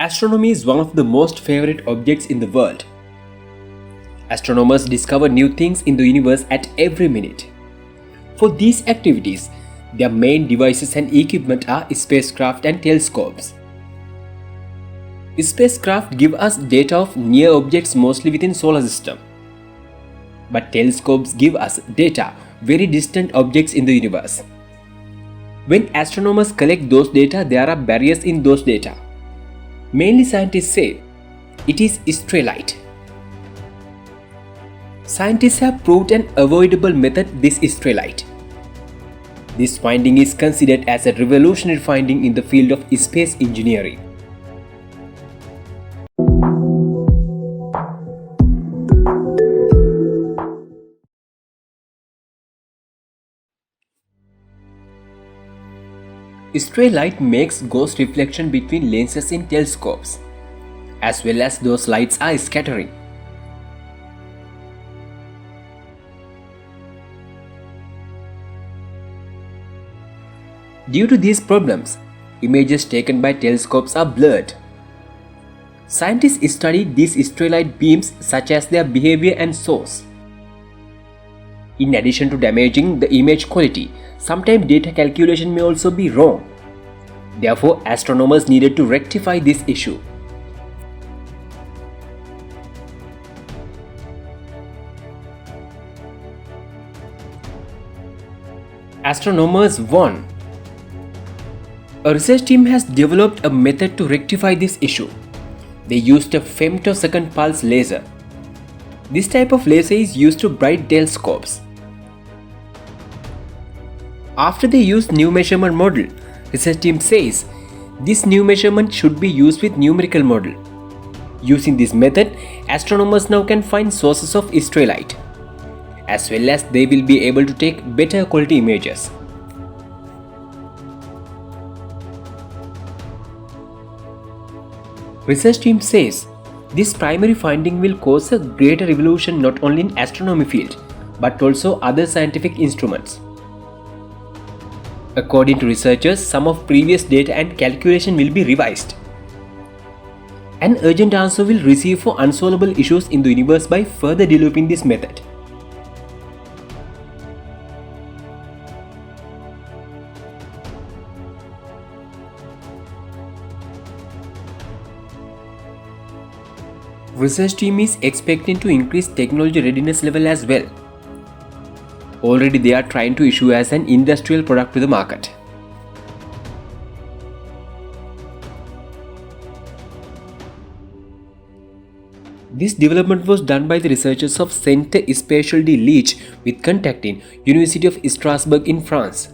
Astronomy is one of the most favorite objects in the world. Astronomers discover new things in the universe at every minute. For these activities, their main devices and equipment are spacecraft and telescopes. Spacecraft give us data of near objects mostly within solar system. But telescopes give us data very distant objects in the universe. When astronomers collect those data, there are barriers in those data. Mainly scientists say it is Israelite. Scientists have proved an avoidable method, this Israelite. This finding is considered as a revolutionary finding in the field of space engineering. Israelite makes ghost reflection between lenses in telescopes, as well as those lights are scattering. Due to these problems, images taken by telescopes are blurred. Scientists studied these Israelite beams such as their behavior and source. In addition to damaging the image quality, sometimes data calculation may also be wrong. Therefore, astronomers needed to rectify this issue. Astronomers won. A research team has developed a method to rectify this issue. They used a femtosecond pulse laser. This type of laser is used to bright telescopes. After they use new measurement model, research team says this new measurement should be used with numerical model. Using this method, astronomers now can find sources of Israelite, as well as they will be able to take better quality images. Research team says this primary finding will cause a greater revolution not only in astronomy field, but also other scientific instruments. According to researchers, some of previous data and calculation will be revised. An urgent answer will receive for unsolvable issues in the universe by further developing this method. Research team is expecting to increase technology readiness level as well. Already they are trying to issue as an industrial product to the market. This development was done by the researchers of Centre Spatial de Liege with contact in University of Strasbourg in France.